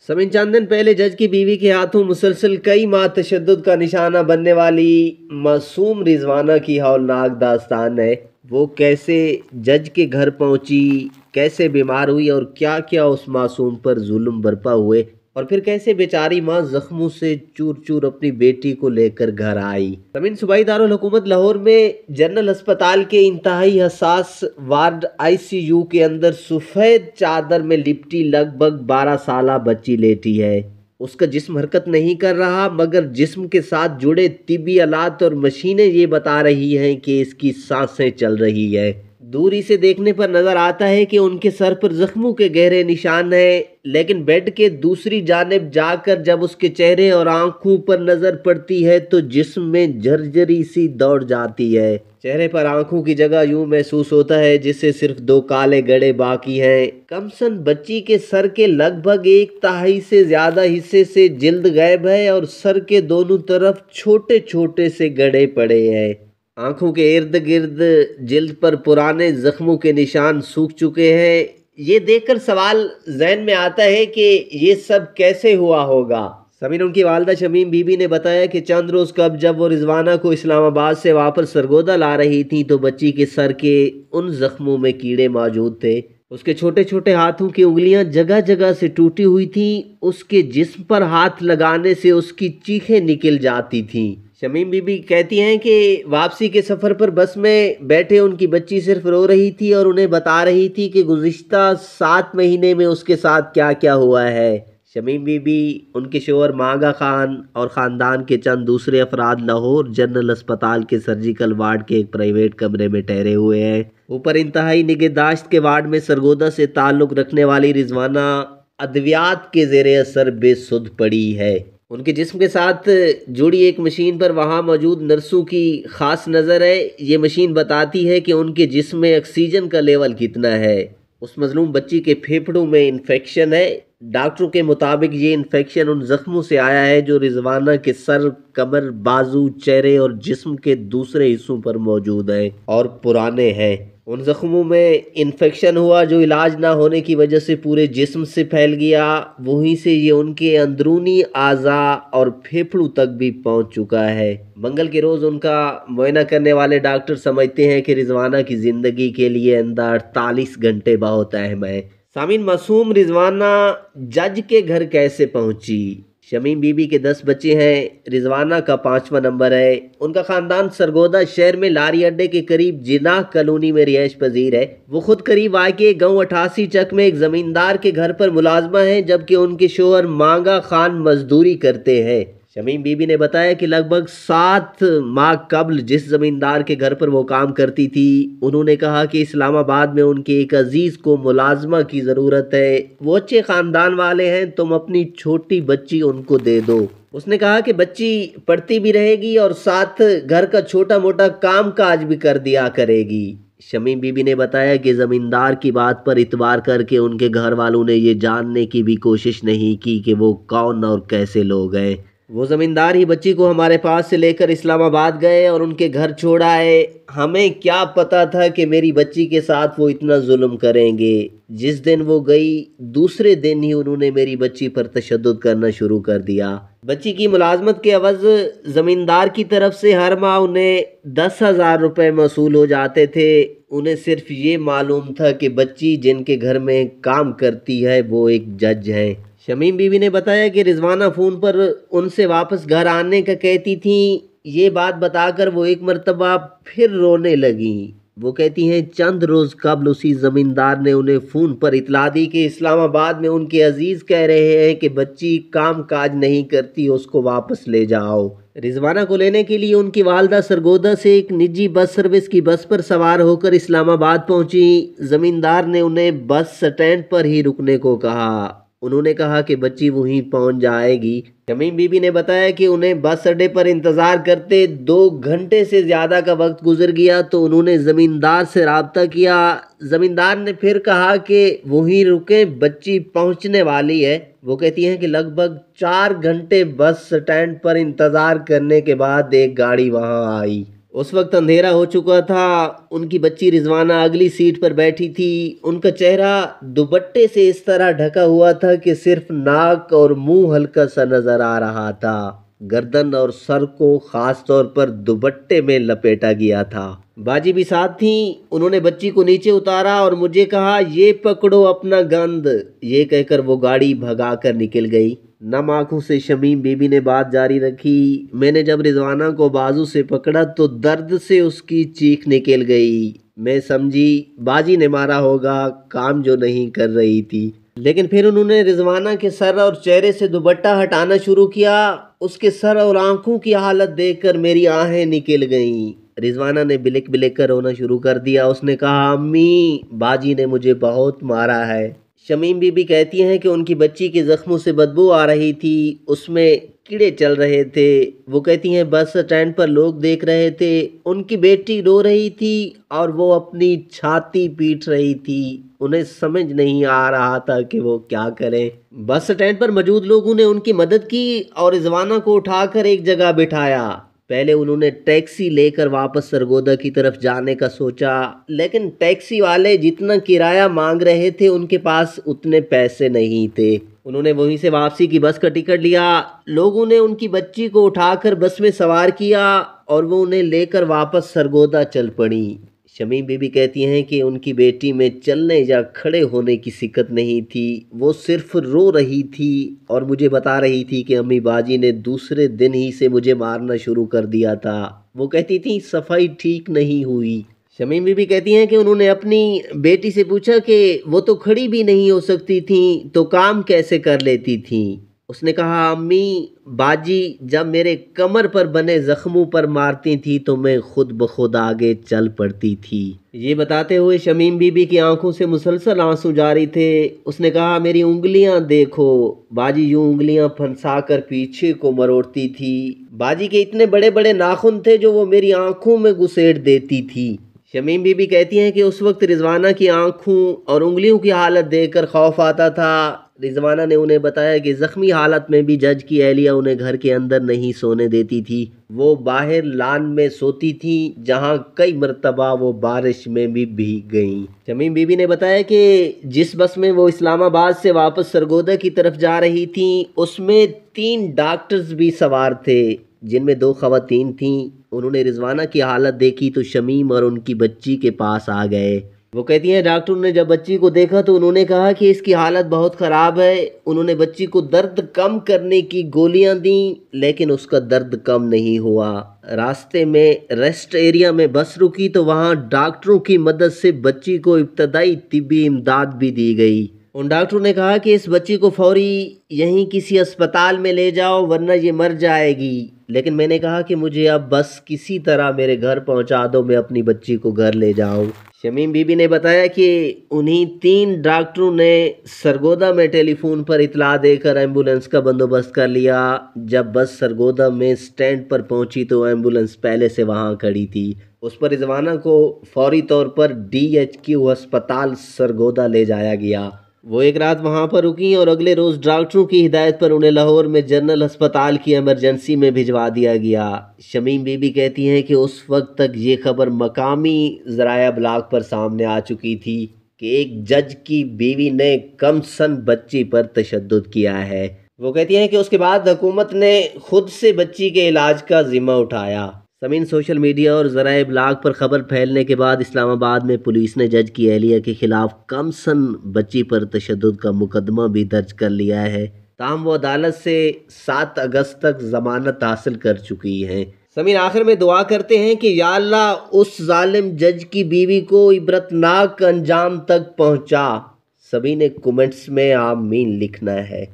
समीन चंद दिन पहले जज की बीवी के हाथों मुसलसल कई माह तशद्दुद का निशाना बनने वाली मासूम रिजवाना की हौलनाक दास्तान है। वो कैसे जज के घर पहुंची, कैसे बीमार हुई और क्या क्या उस मासूम पर जुल्म बरपा हुए, और फिर कैसे बेचारी माँ जख्मों से चूर चूर अपनी बेटी को लेकर घर आई। समीन सूबाई दारुल हुकूमत लाहौर में जनरल अस्पताल के इंतहाई हसास वार्ड ICU के अंदर सफ़ेद चादर में लिपटी लगभग 12 साला बच्ची लेटी है। उसका जिस्म हरकत नहीं कर रहा, मगर जिस्म के साथ जुड़े तिब्बी आलात और मशीनें ये बता रही हैं कि इसकी सांसें चल रही है। दूरी से देखने पर नजर आता है कि उनके सर पर जख्मों के गहरे निशान हैं, लेकिन बेड के दूसरी जानिब जाकर जब उसके चेहरे और आंखों पर नजर पड़ती है तो जिस्म में झरझरी सी दौड़ जाती है। चेहरे पर आंखों की जगह यूं महसूस होता है जिससे सिर्फ 2 काले गड़े बाकी हैं। कमसन बच्ची के सर के लगभग 1/3 से ज्यादा हिस्से से जिल्द गायब है और सर के दोनों तरफ छोटे छोटे से गड़े पड़े हैं। आंखों के इर्द गिर्द जिल्द पर पुराने जख्मों के निशान सूख चुके हैं। ये देखकर सवाल ज़हन में आता है कि ये सब कैसे हुआ होगा। समीन उनकी वालदा शमीम बीबी ने बताया कि चंद रोज़ कब जब वो रिजवाना को इस्लामाबाद से वापस सरगोदा ला रही थी तो बच्ची के सर के उन जख्मों में कीड़े मौजूद थे। उसके छोटे छोटे हाथों की उंगलियां जगह जगह से टूटी हुई थीं। उसके जिस्म पर हाथ लगाने से उसकी चीखें निकल जाती थीं। शमीम बीबी कहती हैं कि वापसी के सफ़र पर बस में बैठे उनकी बच्ची सिर्फ रो रही थी और उन्हें बता रही थी कि गुज़िश्ता 7 महीने में उसके साथ क्या क्या हुआ है। शमीम बीबी, उनके शोहर मांगा खान और ख़ानदान के चंद दूसरे अफराद लाहौर जनरल अस्पताल के सर्जिकल वार्ड के एक प्राइवेट कमरे में ठहरे हुए हैं। ऊपर इंतहाई निगहदाश्त के वार्ड में सरगोदा से ताल्लुक़ रखने वाली रिजवाना अद्वियात के ज़ेरे असर बेसुध पड़ी है। उनके जिस्म के साथ जुड़ी एक मशीन पर वहाँ मौजूद नर्सों की ख़ास नज़र है। ये मशीन बताती है कि उनके जिस्म में ऑक्सीजन का लेवल कितना है। उस मजलूम बच्ची के फेफड़ों में इन्फेक्शन है। डॉक्टरों के मुताबिक ये इन्फेक्शन उन जख्मों से आया है जो रिजवाना के सर, कमर, बाजू, चेहरे और जिस्म के दूसरे हिस्सों पर मौजूद हैं और पुराने हैं। उन जख्मों में इन्फेक्शन हुआ जो इलाज ना होने की वजह से पूरे जिस्म से फैल गया। वहीं से ये उनके अंदरूनी आज़ा और फेफड़ों तक भी पहुंच चुका है। मंगल के रोज़ उनका मुआयना करने वाले डॉक्टर समझते हैं कि रिजवाना की ज़िंदगी के लिए अंदर 48 घंटे बहुत अहम है। सामीन, मासूम रिजवाना जज के घर कैसे पहुंची? शमीम बीबी के 10 बच्चे हैं। रिजवाना का 5वां नंबर है। उनका ख़ानदान सरगोदा शहर में लारी अड्डे के करीब जिनाह कॉलोनी में रिहाइश पजीर है। वो खुद करीब आके गाँव 88 चक में एक ज़मींदार के घर पर मुलाजमा है, जबकि उनके शोहर मांगा खान मजदूरी करते हैं। शमीम बीबी ने बताया कि लगभग 7 माह कबल जिस ज़मींदार के घर पर वो काम करती थी, उन्होंने कहा कि इस्लामाबाद में उनके एक अजीज़ को मुलाजमा की ज़रूरत है। वो अच्छे ख़ानदान वाले हैं, तुम अपनी छोटी बच्ची उनको दे दो। उसने कहा कि बच्ची पढ़ती भी रहेगी और साथ घर का छोटा मोटा काम काज भी कर दिया करेगी। शमीम बीबी ने बताया कि ज़मींदार की बात पर इतबार करके उनके घर वालों ने ये जानने की भी कोशिश नहीं की कि वो कौन और कैसे लोग हैं। वो ज़मींदार ही बच्ची को हमारे पास से लेकर इस्लामाबाद गए और उनके घर छोड़ आए। हमें क्या पता था कि मेरी बच्ची के साथ वो इतना जुल्म करेंगे। जिस दिन वो गई दूसरे दिन ही उन्होंने मेरी बच्ची पर तशद्दुद करना शुरू कर दिया। बच्ची की मुलाजमत के अवज़ ज़मींदार की तरफ से हर माह उन्हें 10,000 रुपये मौसूल हो जाते थे। उन्हें सिर्फ ये मालूम था कि बच्ची जिनके घर में काम करती है वो एक जज हैं। शमीम बीवी ने बताया कि रिजवाना फ़ोन पर उनसे वापस घर आने का कहती थी। ये बात बताकर वो एक मरतबा फिर रोने लगी। वो कहती हैं चंद रोज़ कबल उसी ज़मींदार ने उन्हें फ़ोन पर इतला दी कि इस्लामाबाद में उनके अजीज़ कह रहे हैं कि बच्ची काम काज नहीं करती, उसको वापस ले जाओ। रिजवाना को लेने के लिए उनकी वालदा सरगोदा से एक निजी बस सर्विस की बस पर सवार होकर इस्लामाबाद पहुंची। ज़मींदार ने उन्हें बस स्टैंड पर ही रुकने को कहा। उन्होंने कहा कि बच्ची वहीं पहुंच जाएगी। शमीम बीबी ने बताया कि उन्हें बस अड्डे पर इंतज़ार करते 2 घंटे से ज़्यादा का वक्त गुजर गया तो उन्होंने ज़मींदार से रब्ता किया। ज़मींदार ने फिर कहा कि वहीं रुकें, बच्ची पहुंचने वाली है। वो कहती हैं कि लगभग 4 घंटे बस स्टैंड पर इंतज़ार करने के बाद एक गाड़ी वहां आई। उस वक्त अंधेरा हो चुका था। उनकी बच्ची रिजवाना अगली सीट पर बैठी थी। उनका चेहरा दुपट्टे से इस तरह ढका हुआ था कि सिर्फ नाक और मुंह हल्का सा नजर आ रहा था। गर्दन और सर को खास तौर पर दुपट्टे में लपेटा गया था। बाजी भी साथ थी। उन्होंने बच्ची को नीचे उतारा और मुझे कहा, ये पकड़ो अपना गंद। ये कहकर वो गाड़ी भगा कर निकल गई। नम आंखों से शमीम बीबी ने बात जारी रखी। मैंने जब रिजवाना को बाजू से पकड़ा तो दर्द से उसकी चीख निकल गई। मैं समझी बाजी ने मारा होगा, काम जो नहीं कर रही थी। लेकिन फिर उन्होंने रिजवाना के सर और चेहरे से दुपट्टा हटाना शुरू किया। उसके सर और आंखों की हालत देखकर मेरी आहें निकल गईं। रिजवाना ने बिलक बिलक कर रोना शुरू कर दिया। उसने कहा, अम्मी बाजी ने मुझे बहुत मारा है। शमीम बीबी कहती हैं कि उनकी बच्ची के जख्मों से बदबू आ रही थी, उसमें कीड़े चल रहे थे। वो कहती हैं बस स्टैंड पर लोग देख रहे थे, उनकी बेटी रो रही थी और वो अपनी छाती पीट रही थी। उन्हें समझ नहीं आ रहा था कि वो क्या करें। बस स्टैंड पर मौजूद लोगों ने उनकी मदद की और रिजवाना को उठाकर एक जगह बिठाया। पहले उन्होंने टैक्सी लेकर वापस सरगोदा की तरफ जाने का सोचा, लेकिन टैक्सी वाले जितना किराया मांग रहे थे उनके पास उतने पैसे नहीं थे। उन्होंने वहीं से वापसी की बस का टिकट लिया। लोगों ने उनकी बच्ची को उठाकर बस में सवार किया और वो उन्हें लेकर वापस सरगोदा चल पड़ी। शमीम बीबी कहती हैं कि उनकी बेटी में चलने या खड़े होने की सिक्कत नहीं थी, वो सिर्फ रो रही थी और मुझे बता रही थी कि अम्मी बाजी ने दूसरे दिन ही से मुझे मारना शुरू कर दिया था। वो कहती थी सफाई ठीक नहीं हुई। शमीम बीबी कहती हैं कि उन्होंने अपनी बेटी से पूछा कि वो तो खड़ी भी नहीं हो सकती थी तो काम कैसे कर लेती थी। उसने कहा, अम्मी बाजी जब मेरे कमर पर बने जख्मों पर मारती थी तो मैं खुद ब खुद आगे चल पड़ती थी। ये बताते हुए शमीम बीबी की आंखों से मुसलसल आंसू जारी थे। उसने कहा, मेरी उंगलियां देखो। बाजी यूं उंगलियां फंसा कर पीछे को मरोड़ती थी। बाजी के इतने बड़े बड़े नाखून थे जो वो मेरी आंखों में घुसेड़ देती थी। शमीम बीबी कहती हैं कि उस वक्त रिजवाना की आंखों और उंगलियों की हालत देखकर खौफ आता था। रिजवाना ने उन्हें बताया कि जख्मी हालत में भी जज की एहलिया उन्हें घर के अंदर नहीं सोने देती थी, वो बाहर लान में सोती थी जहां कई मरतबा वो बारिश में भी भीग गईं। शमीम बीबी ने बताया कि जिस बस में वो इस्लामाबाद से वापस सरगोदा की तरफ जा रही थी उसमें 3 डॉक्टर्स भी सवार थे जिनमें 2 खवातीन थीं। उन्होंने रिजवाना की हालत देखी तो शमीम और उनकी बच्ची के पास आ गए। वो कहती हैं डॉक्टर ने जब बच्ची को देखा तो उन्होंने कहा कि इसकी हालत बहुत ख़राब है। उन्होंने बच्ची को दर्द कम करने की गोलियां दी लेकिन उसका दर्द कम नहीं हुआ। रास्ते में रेस्ट एरिया में बस रुकी तो वहां डॉक्टरों की मदद से बच्ची को इब्तदाई तिब्बी इमदाद भी दी गई। उन डॉक्टरों ने कहा कि इस बच्ची को फौरी यहीं किसी अस्पताल में ले जाओ वरना ये मर जाएगी। लेकिन मैंने कहा कि मुझे अब बस किसी तरह मेरे घर पहुंचा दो, मैं अपनी बच्ची को घर ले जाऊं। शमीम बीबी ने बताया कि उन्हीं 3 डॉक्टरों ने सरगोदा में टेलीफोन पर इतला देकर एम्बुलेंस का बंदोबस्त कर लिया। जब बस सरगोदा में स्टैंड पर पहुंची तो एम्बुलेंस पहले से वहां खड़ी थी। उस पर रिजवाना को फौरी तौर पर DHQ अस्पताल सरगोदा ले जाया गया। वो एक रात वहां पर रुकी और अगले रोज डॉक्टरों की हिदायत पर उन्हें लाहौर में जनरल अस्पताल की इमरजेंसी में भिजवा दिया गया। शमीम बीबी कहती हैं कि उस वक्त तक ये खबर मकामी ज़राया ब्लाग पर सामने आ चुकी थी कि एक जज की बीवी ने कम सन बच्ची पर तशद्दुद किया है। वो कहती हैं कि उसके बाद हुकूमत ने खुद से बच्ची के इलाज का जिम्मा उठाया। समीन सोशल मीडिया और ज़राए ब्लाग पर खबर फैलने के बाद इस्लामाबाद में पुलिस ने जज की एहलिया के खिलाफ कम सन बच्ची पर तशद्दुद का मुकदमा भी दर्ज कर लिया है। ताहम वो अदालत से 7 अगस्त तक जमानत हासिल कर चुकी हैं। समीन आखिर में दुआ करते हैं कि या अल्लाह उस जालिम जज की बीवी को इबरतनाक अंजाम तक पहुँचा। सभी ने कमेंट्स में आमीन लिखना है।